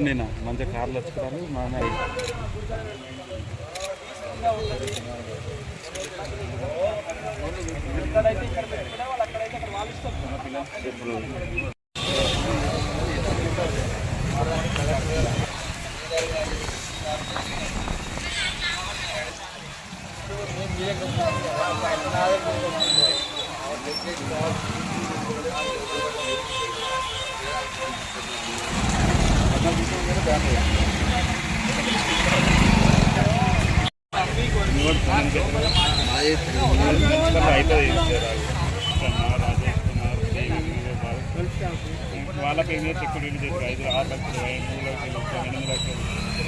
నేను మంచి కార్లు వచ్చుకున్నాను మా వాళ్ళకి సెక్యూరిటీ చేస్తారు 5-6 లక్షలు 3 లక్షలు 8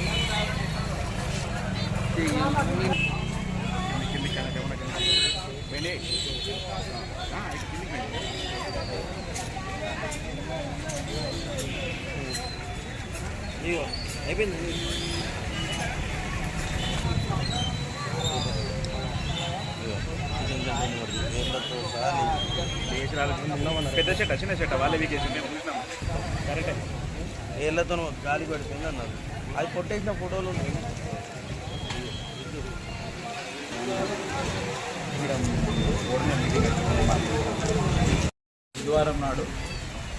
లక్షలు అయిపోయింది. పెద్ద చెట్ట చిన్న చెట్ట వాళ్ళే వీకేసి మేము చూసినాం కరెక్టే ఏళ్ళతో గాలి పడిపోయింది అన్నారు. అది కొట్టేసిన ఫోటోలు ఉన్నాయి. బుధవారం నాడు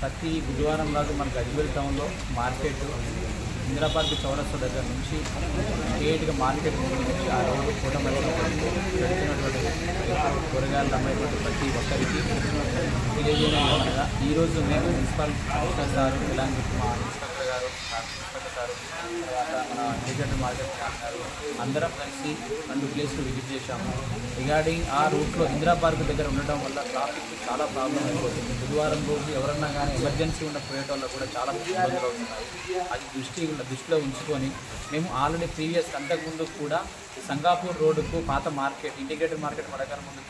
ప్రతి బుధవారం నాడు మన గజ్వేల్ టౌన్లో మార్కెట్ ఇందిరా పార్క్ చౌరస్తా దగ్గర నుంచి స్ట్రేట్గా మార్కెట్ నుంచి ఆ రోడ్డు కూటమిలో పెడుతున్నటువంటి కూరగాయలు అమ్మేటువంటి ప్రతి ఒక్కరికి తెలియజేయడం ఈరోజు మేము మున్సిపల్ కమిషనర్ గారు ఇలాంటి మా ఇన్స్పెక్టర్ గారు సారు తర్వాత మన ఇండికేటర్ మార్కెట్ గారు అందరం కలిసి 2 ప్లేస్లు విజిట్ చేశాము. రిగార్డింగ్ ఆ రూట్లో ఇందిరా పార్క్ దగ్గర ఉండడం వల్ల ట్రాఫిక్ చాలా ప్రాబ్లం అయిపోతుంది. బుధవారం రోజు ఎవరన్నా కానీ ఎమర్జెన్సీ ఉన్న పోయేటోళ్ళకు కూడా చాలా ఇబ్బందులు అవుతున్నాయి. అది దృష్టిలో ఉంచుకొని మేము ఆల్రెడీ ప్రీవియస్ అంతకుముందు కూడా సంగాపూర్ రోడ్డుకు పాత మార్కెట్ ఇండికేటర్ మార్కెట్ పడగల ముందు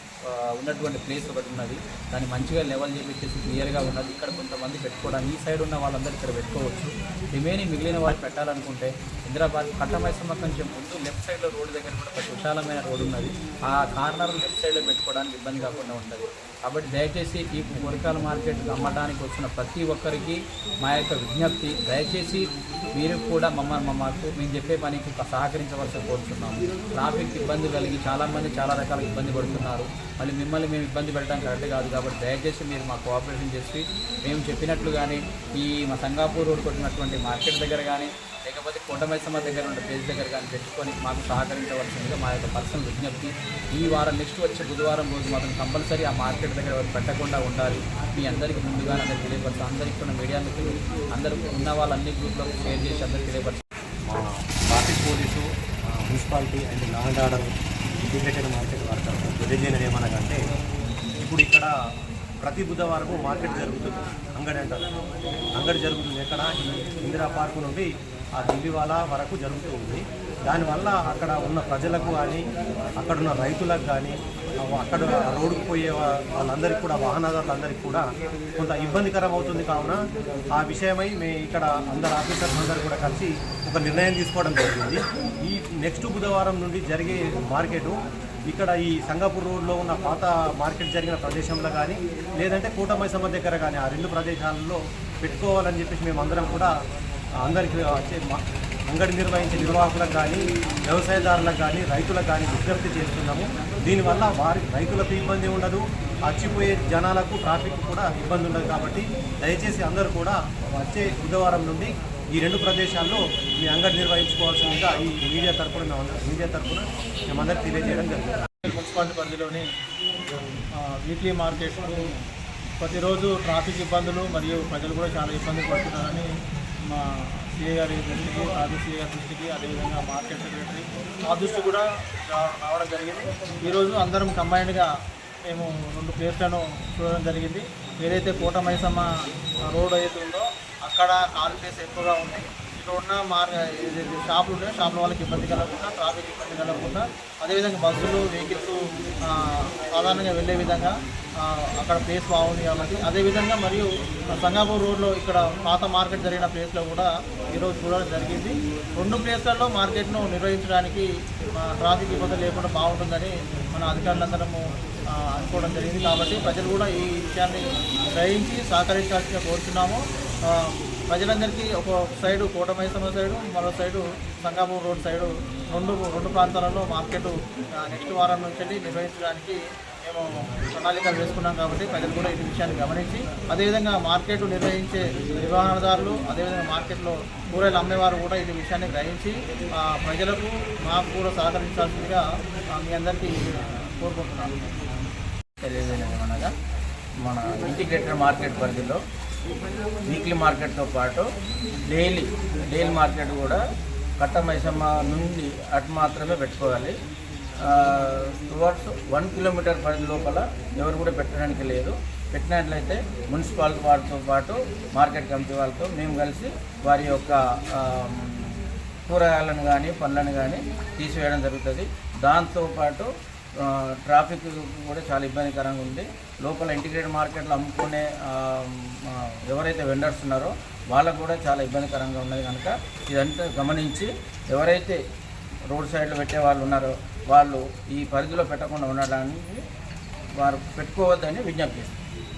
ఉన్నటువంటి ప్లేస్ ఒకటి ఉన్నది. దాన్ని మంచిగా లెవెల్ చేపించేసి క్లియర్గా ఉన్నది. ఇక్కడ కొంతమంది పెట్టుకోవడానికి ఈ సైడ్ ఉన్న వాళ్ళందరూ ఇక్కడ పెట్టుకోవచ్చు. రిమైనింగ్ మిగిలిన వాళ్ళు పెట్టాలనుకుంటే ఇందిరా పార్క్ కట్టమైసమ్మ కొంచెం ముందు లెఫ్ట్ సైడ్లో రోడ్డు దగ్గర కూడా ఒక విశాలమైన రోడ్డు ఉన్నది. ఆ కార్నర్ లెఫ్ట్ సైడ్లో పెట్టుకోవడానికి ఇబ్బంది కాకుండా ఉంటుంది. కాబట్టి దయచేసి ఈ కూరగాయల మార్కెట్ అమ్మడానికి వచ్చిన ప్రతి ఒక్కరికి మా యొక్క విజ్ఞప్తి, దయచేసి మీరు కూడా మాకు మేము చెప్పే పనికి సహకరించవలసి కోరుతున్నాము. ట్రాఫిక్ ఇబ్బంది కలిగి చాలామంది చాలా రకాల ఇబ్బంది పడుతున్నారు. మళ్ళీ మిమ్మల్ని మేము ఇబ్బంది పెట్టడం కరెక్ట్ కాదు. కాబట్టి దయచేసి మీరు మా కోఆపరేషన్ చేసి మేము చెప్పినట్లుగానే ఈ మా సంగాపూర్ రోడ్ కొట్టినటువంటి మార్కెట్ దగ్గర కానీ లేకపోతే కోటమైసమ్మ దగ్గర ఉన్న ప్లేస్ దగ్గర కానీ పెట్టుకొని మాకు సహకరించవలసిందిగా మా యొక్క పర్సనల్ విజ్ఞప్తి. ఈ వారం నెక్స్ట్ వచ్చే బుధవారం రోజు మాత్రం కంపల్సరీ ఆ మార్కెట్ దగ్గర పెట్టకుండా ఉండాలి. మీ అందరికీ ముందుగా అందరికీ తెలియపరుస్తాం. అందరికీ ఉన్న మీడియా మిత్రులు అందరూ ఉన్న వాళ్ళన్ని గ్రూప్లో షేర్ చేసి అందరికీ తెలియపరుస్తాం. మా traffic police municipality and law and order integrated market వాడతారు. తెలియజేయడం ఏమనగంటే ఇప్పుడు ఇక్కడ ప్రతి బుధవారము మార్కెట్ జరుగుతుంది. అంగడి అంటారు. అంగడి జరుగుతుంది ఎక్కడ ఇందిరా పార్కు నుండి ఆ దిల్లీవాల వరకు జరుగుతూ ఉంది. దానివల్ల అక్కడ ఉన్న ప్రజలకు కానీ అక్కడున్న రైతులకు కానీ అక్కడ రోడ్డుకు పోయే వాళ్ళందరికీ కూడా వాహనదారులందరికీ కూడా కొంత ఇబ్బందికరం అవుతుంది. కావున ఆ విషయమై మేము ఇక్కడ అందరు ఆఫీసర్స్ అందరూ కూడా కలిసి ఒక నిర్ణయం తీసుకోవడం జరిగింది. ఈ నెక్స్ట్ బుధవారం నుండి జరిగే మార్కెటు ఇక్కడ ఈ సంగాపూర్ రోడ్లో ఉన్న పాత మార్కెట్ జరిగిన ప్రదేశంలో కానీ లేదంటే కోటమైసమ్మ దగ్గర కానీ ఆ 2 ప్రదేశాలలో పెట్టుకోవాలని చెప్పేసి మేము అందరం కూడా అందరికీ అంగడి నిర్వహించే నిర్వాహకులకు కానీ వ్యవసాయదారులకు కానీ రైతులకు కానీ విజ్ఞప్తి చేస్తున్నాము. దీనివల్ల రైతులకు ఇబ్బంది ఉండదు, వచ్చిపోయే జనాలకు ట్రాఫిక్ కూడా ఇబ్బంది ఉండదు. కాబట్టి దయచేసి అందరూ కూడా వచ్చే బుధవారం నుండి ఈ 2 ప్రదేశాల్లో మీ అంగడి నిర్వహించుకోవాల్సిందిగా ఈ మీడియా తరఫున మేమందరూ తెలియజేయడం జరుగుతుంది. మున్సిపాలిటీ పరిధిలోని వీక్లీ మార్కెట్ ప్రతిరోజు ట్రాఫిక్ ఇబ్బందులు మరియు ప్రజలు కూడా చాలా ఇబ్బందులు పడుతున్నారని మా సిఐ గారి దృష్టికి, సిఐ గారి దృష్టికి, అదేవిధంగా మార్కెట్ సెక్రటరీ ఆ దృష్టి కూడా రావడం జరిగింది. ఈరోజు అందరం కంబైన్డ్గా మేము 2 ప్లేస్లను చూడడం జరిగింది. ఏదైతే కోటమైసమ్మ రోడ్ అయితే ఉందో అక్కడ ఖాళీ ప్లేస్ ఎక్కువగా ఉంది. ఇక్కడ ఉన్న ఏదైతే షాపులు ఉన్నాయో షాపుల వాళ్ళకి ఇబ్బంది కలగకుండా, ట్రాఫిక్ ఇబ్బంది కలగకుండా, అదేవిధంగా బస్సులు వెహికల్స్ సాధారణంగా వెళ్ళే విధంగా అక్కడ ప్లేస్ బాగుంది కాబట్టి, అదేవిధంగా మరియు సంగాపూర్ రోడ్లో ఇక్కడ పాత మార్కెట్ జరిగిన ప్లేస్లో కూడా ఈరోజు చూడడం జరిగింది. 2 ప్లేస్లలో మార్కెట్ను నిర్వహించడానికి ట్రాఫిక్ ఇబ్బంది లేకుండా బాగుంటుందని మన అధికారులందరము అనుకోవడం జరిగింది. కాబట్టి ప్రజలు కూడా ఈ విషయాన్ని గ్రహించి సహకరించాల్సిందిగా కోరుతున్నాము. ప్రజలందరికీ ఒక సైడు కోటమైసమ్మ సైడు, మరో సైడు సంగాపూర్ రోడ్ సైడు రెండు ప్రాంతాలలో మార్కెట్ నెక్స్ట్ వారం నుంచి నిర్వహించడానికి మేము ప్రణాళికలు వేసుకున్నాం. కాబట్టి ప్రజలు కూడా ఈ విషయాన్ని గమనించి, అదేవిధంగా మార్కెట్ నిర్వహించే నిర్వహణదారులు, అదేవిధంగా మార్కెట్లో కూరగాయలు అమ్మేవారు కూడా ఈ విషయాన్ని గ్రహించి ప్రజలకు మాకు కూడా సహకరించాల్సిందిగా మీ అందరికీ కోరుకుంటున్నాను. తెలియజేయమనగా మన ఇంటిగ్రేటెడ్ మార్కెట్ పరిధిలో వీక్లీ మార్కెట్తో పాటు డైలీ మార్కెట్ కూడా కట్టమైసమ్మ నుండి అటు మాత్రమే పెట్టుకోవాలి. టువర్డ్స్ 1 కిలోమీటర్ పరిధి లోపల ఎవరు కూడా పెట్టడానికి లేదు. పెట్టినట్లయితే మున్సిపాలిటీ వారితో పాటు మార్కెట్ కమిటీ వాళ్ళతో మేము కలిసి వారి యొక్క కూరగాయలను కానీ పండ్లను కానీ తీసివేయడం జరుగుతుంది. దాంతోపాటు ట్రాఫిక్ కూడా చాలా ఇబ్బందికరంగా ఉంది. లోపల ఇంటిగ్రేటెడ్ మార్కెట్లో అమ్ముకునే ఎవరైతే వెండర్స్ ఉన్నారో వాళ్ళకు కూడా చాలా ఇబ్బందికరంగా ఉన్నది. కనుక ఇదంతా గమనించి ఎవరైతే రోడ్ సైడ్లో పెట్టే వాళ్ళు ఉన్నారో వాళ్ళు ఈ పరిధిలో పెట్టకుండా ఉండడానికి వారు పెట్టుకోవద్దని విజ్ఞప్తి చేస్తారు.